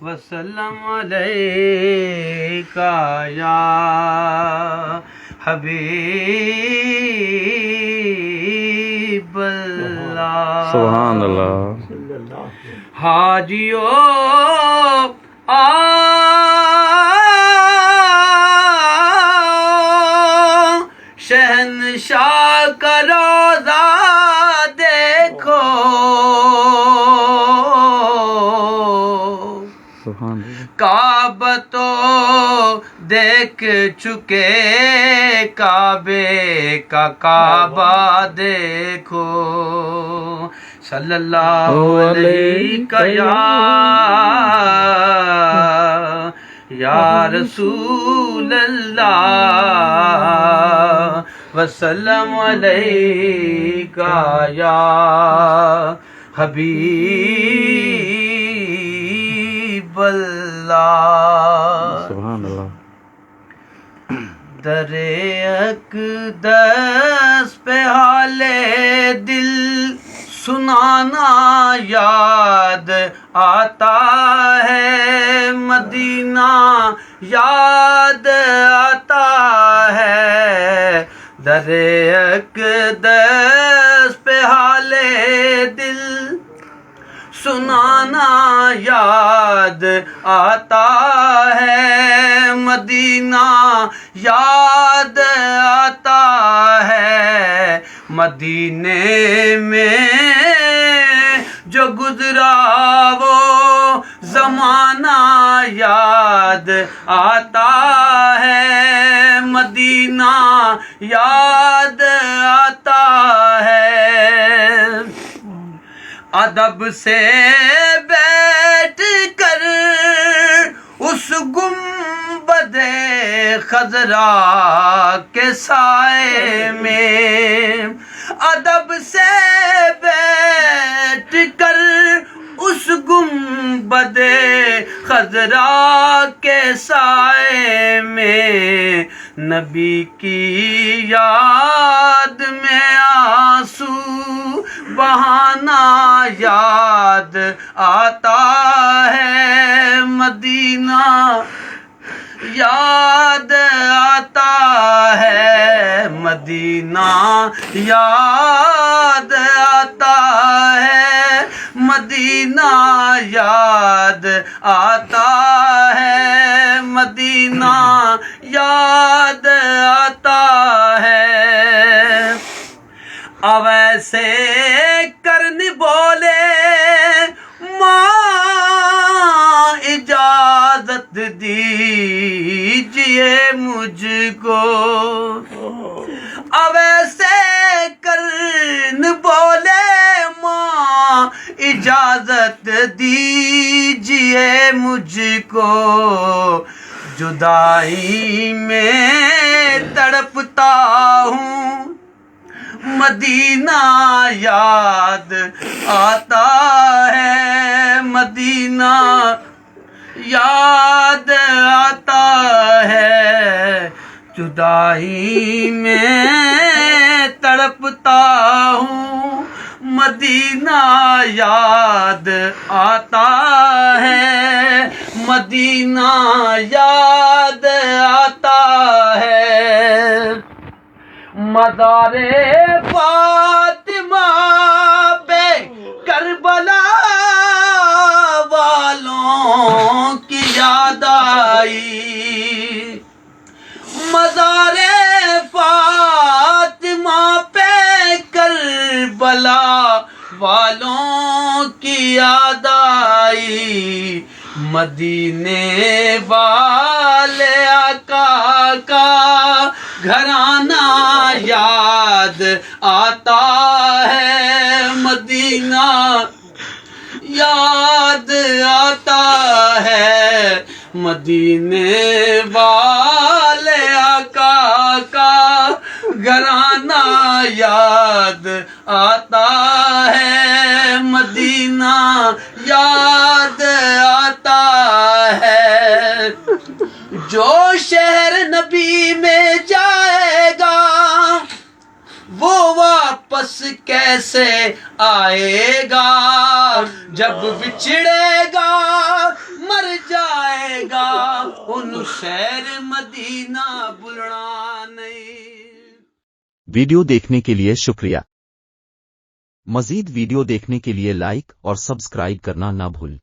وسلم علیکہ یا حبیب اللہ. سبحان اللہ. حاجیو شہنشاہ کا روضہ دیکھو، سبحان اللہ. کعبہ تو دیکھ چکے، کعبے کا کعبہ دیکھو. صلی اللہ علیہ یا رسول اللہ، وسلم علیکہ یا حبیب اللہ. سبحان اللہ. در اقدس پہ حال دل سنانا یاد آتا ہے، مدینہ یاد آتا ہے. در اقدس پہ حال دل سنانا یاد آتا ہے، مدینہ یاد آتا ہے. مدینے میں جو گزرا وہ زمانہ یاد آتا ہے، مدینہ یاد آتا ہے. ادب سے بیٹھ کر اس گنبد خضرا کے سائے میں، ادب سے بیٹھ کر اس گنبد خضرا کے سائے میں، نبی کی یاد میں آنسو بہانا یاد آتا ہے، مدینہ یاد آتا ہے، مدینہ یاد آتا ہے، مدینہ یاد آتا ہے، مدینہ یاد آتا ہے. اویسے کرن بولے ماں اجازت دیجئے مجھ کو، اویسے کرن بولے ماں اجازت دیجئے مجھ کو، جدائی میں تڑپتا ہوں، مدینہ یاد آتا ہے، مدینہ یاد آتا ہے. جدائی میں تڑپتا ہوں، مدینہ یاد آتا ہے، مدینہ یاد آتا ہے. مزار فاطمہ پہ کربلا والوں کی یاد آئی، مزار فاطمہ پہ کربلا والوں کی یاد آئی. مدینے والے آقا کا گھرانہ یاد آتا ہے، مدینہ یاد آتا ہے، مدینے والے آقا کا گھرانہ یاد آتا ہے، مدینہ یاد آتا ہے. جو شہر نبی میں جائے گا وہ واپس واپس کیسے آئے گا؟ جب بچھڑے گا مر جائے گا، ان شہر مدینہ بھولنا نہیں۔ ویڈیو دیکھنے کے لیے شکریہ۔ مزید ویڈیو دیکھنے کے لیے لائک اور سبسکرائب کرنا نہ بھول۔